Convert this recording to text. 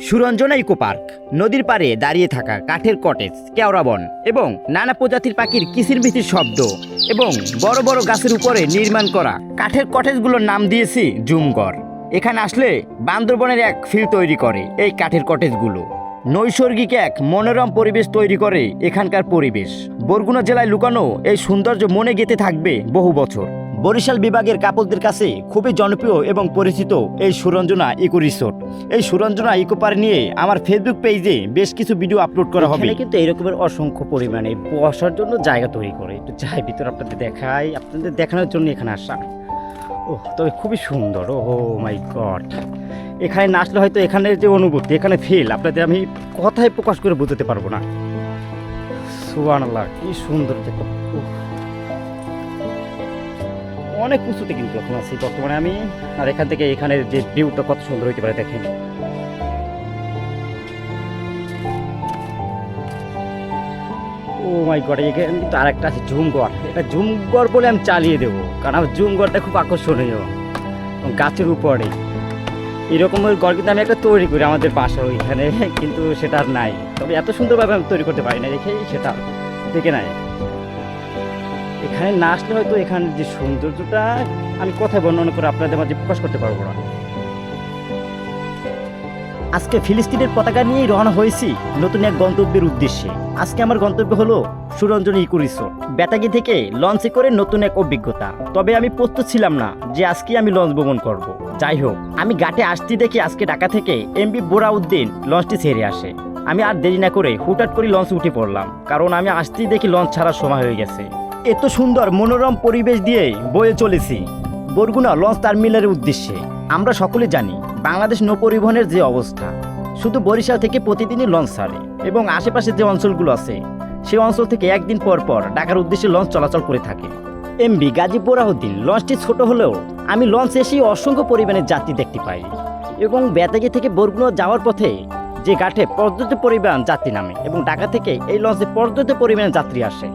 Suranjana eco park, নদীর পাড়ে দাঁড়িয়ে থাকা কাঠের কটেজ, কেওড়া বন এবং নানা প্রজাতির পাখির কিচিরমিচির শব্দ এবং বড় বড় গাছের উপরে নির্মাণ করা কাঠের কটেজগুলোর নাম দিয়েছি জুমঘর। এখানে আসলে বান্দরবনের এক ফিল তৈরি করে এই কাঠের কটেজগুলো। নৈসর্গিক এক মনোরম পরিবেশ তৈরি করে এখানকার পরিবেশ। বরগুনা জেলায় লুকানো এই সৌন্দর্য মনে গেঁথে থাকবে বহু বছর। বরিশাল বিভাগের কাপলদের কাছে খুবই জনপ্রিয় এবং পরিচিত এই সুরঞ্জনা ইকো রিসোর্ট। এই সুরঞ্জনা ইকো পার্ক নিয়ে আমার ফেসবুক পেজে বেশ কিছু ভিডিও আপলোড করা হবে। কিন্তু এরকমের অসংখ্য পরিমাণে বসার জন্য জায়গা তৈরি করে, একটু যাই ভিতরে আপনাদের দেখাই, আপনাদের দেখানোর জন্য এখানে আসা। ও তবে খুবই সুন্দর। ও মাই গড, এখানে না আসলে হয়তো এখানের যে অনুভূতি, এখানে ফিল আপনাদের আমি কথায় প্রকাশ করে বুঝতে পারবো না। সুবহানাল্লাহ, কি সুন্দর দেখো। অনেক উঁচুতে কিন্তু এখন আছি বর্তমানে আমি, আর এখান থেকে এখানের যে ভিউটা কত সুন্দর হইতে পারে দেখেন। ও মাই গড, এখানে কিন্তু আরেকটা আছে ঝুমঘর। এটা ঝুমঘর বলে আমি চালিয়ে দেবো, কারণ আমার ঝুমঘরটা খুব আকর্ষণীয়, গাছের উপরে এরকমের ঘর কিন্তু আমি একটা তৈরি করি আমাদের বাসার ওইখানে, কিন্তু সেটা আর নাই। তবে এত সুন্দরভাবে আমি তৈরি করতে পারি না, দেখে সেটা দেখে নাই। এখানে না আসলে হয়তো এখানের যে সৌন্দর্যটা আমি কথায় বর্ণনা করে আপনাদের মাঝে প্রকাশ করতে পারবো না। আজকে ফিলিস্তিনের পতাকা নিয়েই রওনা হয়েছি নতুন এক গন্তব্যের উদ্দেশ্যে। আজকে আমার গন্তব্য হলো সুরঞ্জনা ইকো রিসোর্ট। বেতাগি থেকে লঞ্চে করে নতুন এক অভিজ্ঞতা। তবে আমি প্রস্তুত ছিলাম না যে আজকে আমি লঞ্চ ভ্রমণ করব। যাই হোক, আমি ঘাটে আসতে দেখি আজকে ঢাকা থেকে এমবি বোরাউদ্দিন লঞ্চটি ছেড়ে আসে। আমি আর দেরি না করে হুটহাট করে লঞ্চে উঠে পড়লাম, কারণ আমি আসতেই দেখি লঞ্চ ছাড়ার সময় হয়ে গেছে। এত সুন্দর মনোরম পরিবেশ দিয়ে বয়ে চলেছি বরগুনা লঞ্চ টার্মিনালের উদ্দেশ্যে। আমরা সকলে জানি বাংলাদেশ নৌ পরিবহনের যে অবস্থা, শুধু বরিশাল থেকে প্রতিদিনই লঞ্চ ছাড়ে এবং আশেপাশে যে অঞ্চলগুলো আছে সেই অঞ্চল থেকে একদিন পর পর ঢাকার উদ্দেশ্যে লঞ্চ চলাচল করে থাকে। এমবি গাজী বোরাউদ্দিন লঞ্চটি ছোট হলেও আমি লঞ্চে এসেই অসংখ্য পরিমাণের যাত্রী দেখতে পাই এবং বেতাগি থেকে বরগুনা যাওয়ার পথে যে ঘাটে পর্যাপ্ত পরিমাণ যাত্রী নামে এবং ঢাকা থেকে এই লঞ্চে পর্যাপ্ত পরিমাণে যাত্রী আসে।